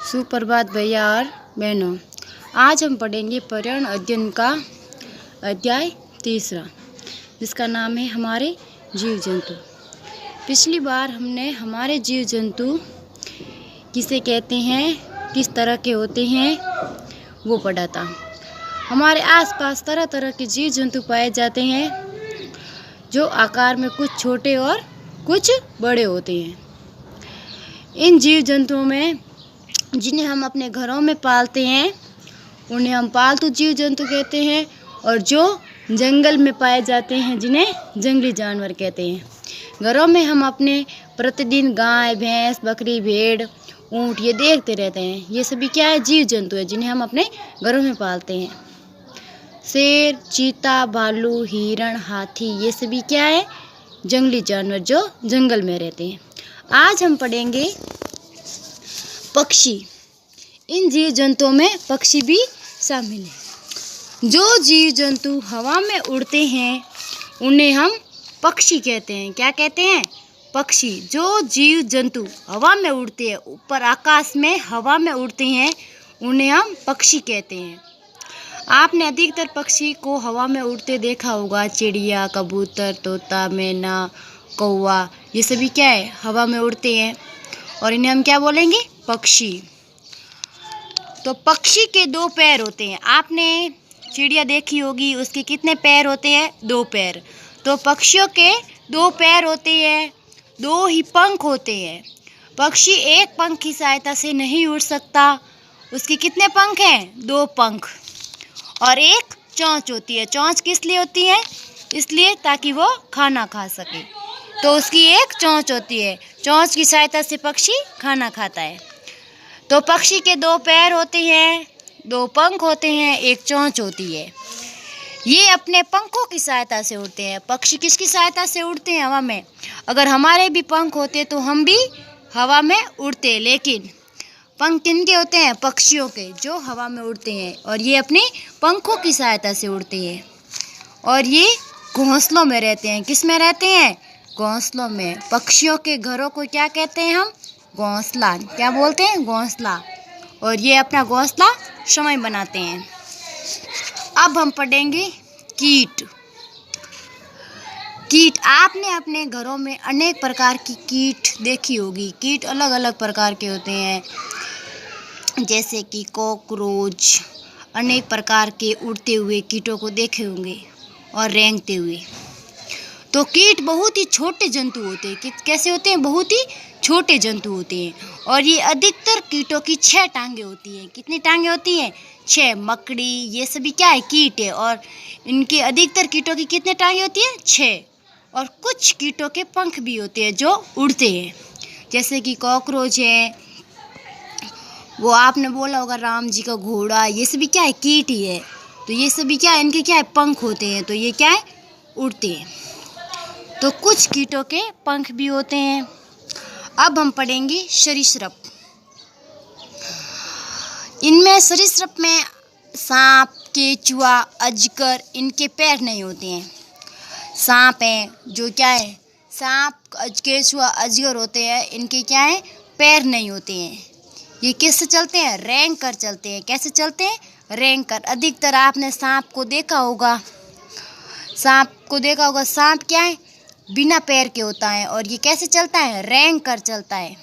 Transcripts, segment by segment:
सुप्रभात भैया और बहनों। आज हम पढ़ेंगे पर्यावरण अध्ययन का अध्याय 3, जिसका नाम है हमारे जीव जंतु। पिछली बार हमने हमारे जीव जंतु किसे कहते हैं, किस तरह के होते हैं, वो पढ़ा था। हमारे आसपास तरह तरह के जीव जंतु पाए जाते हैं, जो आकार में कुछ छोटे और कुछ बड़े होते हैं। इन जीव जंतुओं में जिन्हें हम अपने घरों में पालते हैं उन्हें हम पालतू जीव जंतु कहते हैं, और जो जंगल में पाए जाते हैं जिन्हें जंगली जानवर कहते हैं। घरों में हम अपने प्रतिदिन गाय, भैंस, बकरी, भेड़, ऊँट ये देखते रहते हैं। ये सभी क्या है? जीव जंतु है, जिन्हें हम अपने घरों में पालते हैं। शेर, चीता, भालू, हिरण, हाथी ये सभी क्या है? जंगली जानवर जो जंगल में रहते हैं। आज हम पढ़ेंगे पक्षी। इन जीव जंतुओं में पक्षी भी शामिल है। जो जीव जंतु हवा में उड़ते हैं उन्हें हम पक्षी कहते हैं। क्या कहते हैं? पक्षी। जो जीव जंतु हवा में उड़ते हैं, ऊपर आकाश में हवा में उड़ते हैं, उन्हें हम पक्षी कहते हैं। आपने अधिकतर पक्षी को हवा में उड़ते देखा होगा। चिड़िया, कबूतर, तोता, मैना, कौवा ये सभी क्या है? हवा में उड़ते हैं, और इन्हें हम क्या बोलेंगे? पक्षी। तो पक्षी के 2 पैर होते हैं। आपने चिड़िया देखी होगी, उसके कितने पैर होते हैं? 2 पैर। तो पक्षियों के 2 पैर होते हैं, 2 ही पंख होते हैं। पक्षी एक पंख की सहायता से नहीं उड़ सकता। उसके कितने पंख हैं? 2 पंख। और एक चोंच होती है। चोंच किस लिए होती है? इसलिए ताकि वो खाना खा सके। तो उसकी एक चोंच होती है। चोंच की सहायता से पक्षी खाना खाता है। तो पक्षी के 2 पैर होते हैं, 2 पंख होते हैं, एक चोंच होती है। ये अपने पंखों की सहायता से उड़ते हैं। पक्षी किसकी सहायता से उड़ते हैं? हवा में। अगर हमारे भी पंख होते तो हम भी हवा में उड़ते, लेकिन पंख किनके होते हैं? पक्षियों के, जो हवा में उड़ते हैं, और ये अपने पंखों की सहायता से उड़ते हैं। और ये घोंसलों में रहते हैं। किस में रहते हैं? घोंसलों में। पक्षियों के घरों को क्या कहते हैं हम? घोंसला। क्या बोलते हैं? घोंसला। और ये अपना घोंसला स्वयं बनाते हैं। अब हम पढ़ेंगे कीट। कीट। आपने अपने घरों में अनेक प्रकार की कीट देखी होगी। कीट अलग अलग प्रकार के होते हैं, जैसे कि कॉकरोच। अनेक प्रकार के उड़ते हुए कीटों को देखे होंगे, और रेंगते हुए। तो कीट बहुत ही छोटे जंतु होते हैं। कैसे होते हैं? बहुत ही छोटे जंतु होते हैं। और ये अधिकतर कीटों की 6 टांगें होती हैं। कितनी टांगें होती हैं? 6। मकड़ी ये सभी क्या है? कीट है। और इनके अधिकतर कीटों की कितनी टांगें होती हैं? 6। और कुछ कीटों के पंख भी होते हैं जो उड़ते हैं, जैसे कि कॉकरोच है, वो आपने बोला होगा राम जी का घोड़ा। ये सभी क्या है? कीट ही है। तो ये सभी क्या है? इनके क्या है? पंख होते हैं। तो ये क्या है? उड़ते हैं। तो कुछ कीटों के पंख भी होते हैं। अब हम पढ़ेंगे सरीसृप। इनमें सरीसृप में सांप, केचुआ, अजगर, इनके पैर नहीं होते हैं। सांप है जो क्या है? सांप, केचुआ, अजगर होते हैं, इनके क्या है? पैर नहीं होते हैं। ये किससे चलते हैं? रेंग कर चलते हैं। कैसे चलते हैं? रेंग कर। अधिकतर आपने सांप को देखा होगा। सांप क्या है? बिना पैर के होता है, और ये कैसे चलता है? रेंग कर चलता है।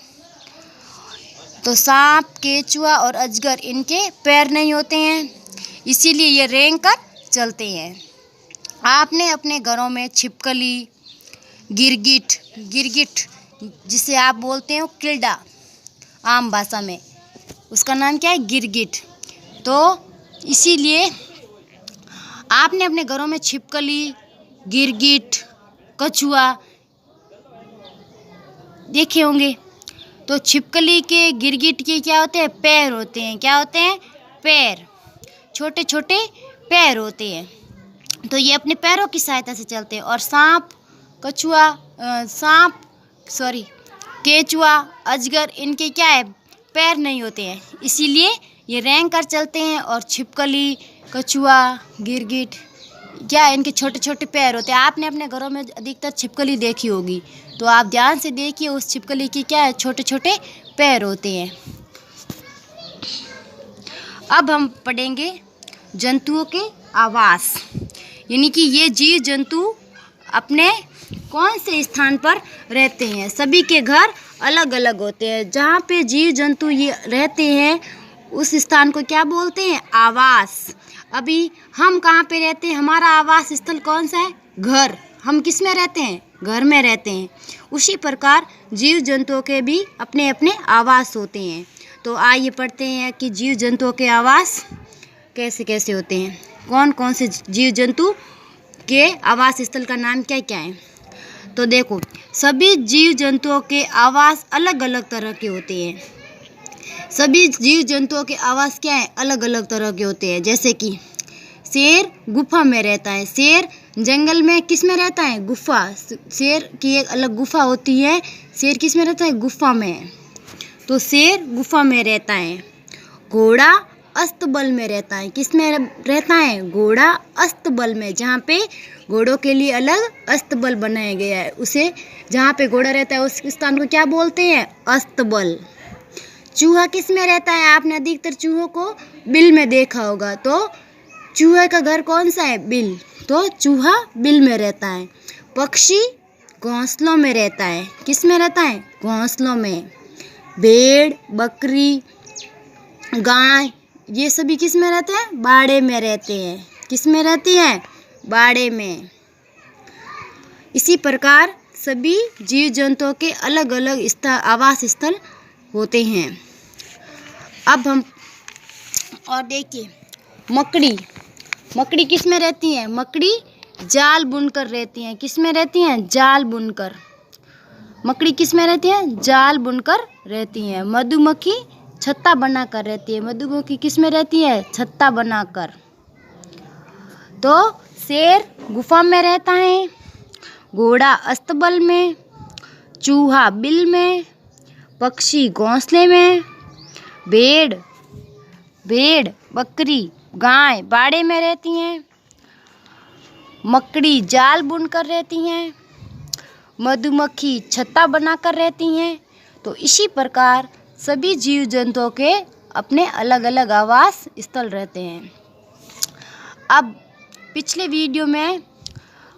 तो सांप, केचुआ और अजगर, इनके पैर नहीं होते हैं, इसीलिए ये रेंग कर चलते हैं। आपने अपने घरों में छिपकली, गिरगिट जिसे आप बोलते हो किल्डा, आम भाषा में उसका नाम क्या है? गिरगिट। तो इसीलिए आपने अपने घरों में छिपकली, गिरगिट, कछुआ देखे होंगे। तो छिपकली के, गिरगिट के क्या होते हैं? पैर होते हैं। क्या होते हैं? पैर। छोटे छोटे पैर होते हैं। तो ये अपने पैरों की सहायता से चलते हैं। और केचुआ, अजगर, इनके क्या है? पैर नहीं होते हैं, इसीलिए ये रेंग कर चलते हैं। और छिपकली, कछुआ, गिरगिट क्या है? इनके छोटे छोटे पैर होते हैं। आपने अपने घरों में अधिकतर छिपकली देखी होगी, तो आप ध्यान से देखिए, उस छिपकली की क्या है? छोटे छोटे पैर होते हैं। अब हम पढ़ेंगे जंतुओं के आवास, यानी कि ये जीव जंतु अपने कौन से स्थान पर रहते हैं। सभी के घर अलग अलग होते हैं। जहाँ पे जीव जंतु ये रहते हैं उस स्थान को क्या बोलते हैं? आवास। अभी हम कहाँ पे रहते हैं? हमारा आवास स्थल कौन सा है? घर। हम किस में रहते हैं? घर में रहते हैं। उसी प्रकार जीव जंतुओं के भी अपने अपने आवास होते हैं। तो आइए पढ़ते हैं कि जीव जंतुओं के आवास कैसे कैसे होते हैं। कौन कौन से जीव जंतु के आवास स्थल का नाम क्या क्या है। तो देखो, सभी जीव जंतुओं के आवास अलग अलग तरह के होते हैं। सभी जीव जंतुओं के आवास क्या है? अलग अलग तरह के होते हैं। जैसे कि शेर गुफा में रहता है। शेर जंगल में किस में रहता है? गुफा। शेर की एक अलग गुफा होती है। शेर किस में रहता है? गुफा में। तो शेर गुफा में रहता है। घोड़ा अस्तबल में रहता है। किस में रहता है? घोड़ा अस्तबल में। जहाँ पे घोड़ों के लिए अलग अस्तबल बनाया गया है, उसे जहाँ पे घोड़ा रहता है उस स्थान को क्या बोलते हैं? अस्तबल। चूहा किस में रहता है? आपने अधिकतर चूहों को बिल में देखा होगा। तो चूहे का घर कौन सा है? बिल। तो चूहा बिल में रहता है। पक्षी घोंसलों में रहता है। किस में रहता है? घोंसलों में। भेड़, बकरी, गाय, ये सभी किस में रहते हैं? बाड़े में रहते हैं। किस में रहती हैं? बाड़े में। इसी प्रकार सभी जीव जंतुओं के अलग अलग आवास स्थल होते हैं। अब हम और देखिए, मकड़ी किस में रहती है? मकड़ी जाल बुनकर रहती हैं। किस में रहती हैं? जाल बुनकर। मकड़ी किस में रहती है? जाल बुनकर रहती हैं। मधुमक्खी छत्ता बनाकर रहती है। मधुमक्खी किस में रहती है? छत्ता बनाकर। तो शेर गुफा में रहता है। घोड़ा अस्तबल में। चूहा बिल में। पक्षी घोंसले में। भेड़, बकरी, गाय बाड़े में रहती हैं। मकड़ी जाल बुनकर रहती हैं। मधुमक्खी छत्ता बनाकर रहती हैं। तो इसी प्रकार सभी जीव जंतुओं के अपने अलग अलग आवास स्थल रहते हैं। अब पिछले वीडियो में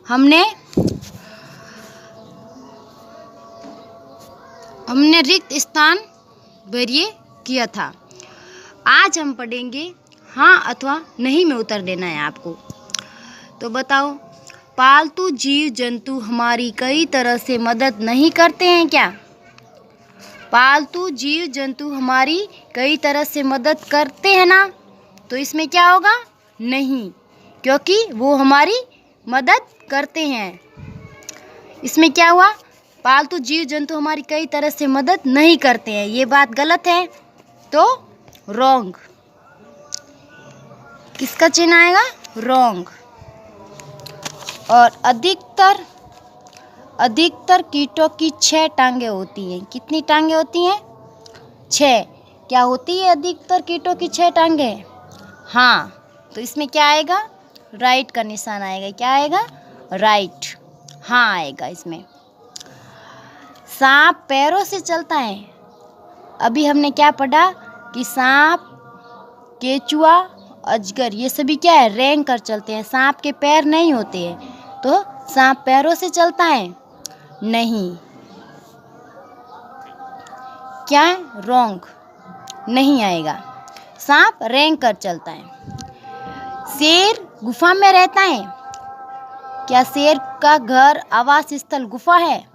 हमने रिक्त स्थान भरिए किया था। आज हम पढ़ेंगे हाँ अथवा नहीं में उत्तर देना है आपको। तो बताओ, पालतू जीव जंतु हमारी कई तरह से मदद नहीं करते हैं क्या? पालतू जीव जंतु हमारी कई तरह से मदद करते हैं ना? तो इसमें क्या होगा? नहीं, क्योंकि वो हमारी मदद करते हैं। इसमें क्या हुआ? पालतू जीव जंतु हमारी कई तरह से मदद नहीं करते हैं। ये बात गलत है, तो रॉन्ग। किसका चिन्ह आएगा? रॉन्ग। और अधिकतर कीटों की 6 टांगें होती हैं। कितनी टांगें होती हैं? 6। क्या होती है अधिकतर कीटों की 6 टांगें? हाँ। तो इसमें क्या आएगा? राइट का निशान आएगा। क्या आएगा? राइट। हाँ आएगा इसमें। सांप पैरों से चलता है। अभी हमने क्या पढ़ा कि सांप, केचुआ, अजगर ये सभी क्या है? रेंग कर चलते हैं। सांप के पैर नहीं होते हैं। तो सांप पैरों से चलता है? नहीं। क्या है? रॉन्ग। नहीं आएगा। सांप रेंग कर चलता है। शेर गुफा में रहता है। क्या शेर का घर आवास स्थल गुफा है?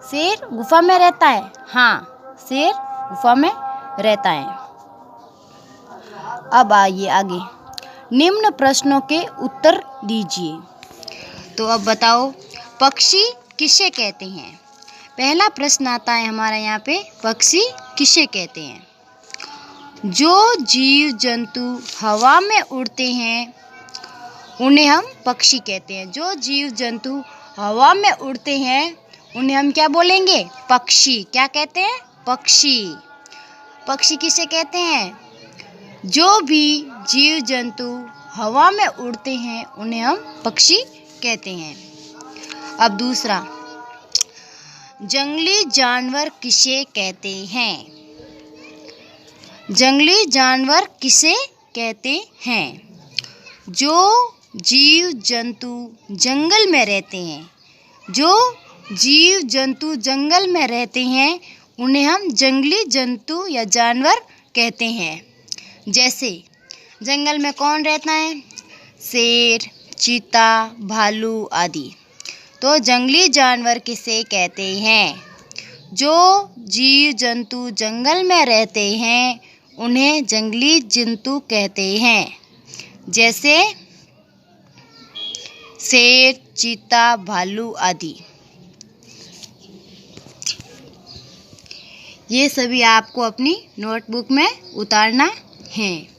शेर गुफा में रहता है। हाँ, शेर गुफा में रहता है। अब आइए आगे, निम्न प्रश्नों के उत्तर दीजिए। तो अब बताओ, पक्षी किसे कहते हैं? पहला प्रश्न आता है हमारा यहाँ पे, पक्षी किसे कहते हैं? जो जीव जंतु हवा में उड़ते हैं उन्हें हम पक्षी कहते हैं। जो जीव जंतु हवा में उड़ते हैं उन्हें हम क्या बोलेंगे? पक्षी। क्या कहते हैं? पक्षी। पक्षी किसे कहते हैं? जो भी जीव जंतु हवा में उड़ते हैं उन्हें हम पक्षी कहते हैं। अब दूसरा, जंगली जानवर किसे कहते हैं? जंगली जानवर किसे कहते हैं। जो जीव जंतु जंगल में रहते हैं, जो जीव जंतु जंगल में रहते हैं उन्हें हम जंगली जंतु या जानवर कहते हैं। जैसे जंगल में कौन रहता है? शेर, चीता, भालू आदि। तो जंगली जानवर किसे कहते हैं? जो जीव जंतु जंगल में रहते हैं उन्हें जंगली जंतु कहते हैं। जैसे शेर, चीता, भालू आदि। ये सभी आपको अपनी नोटबुक में उतारना है।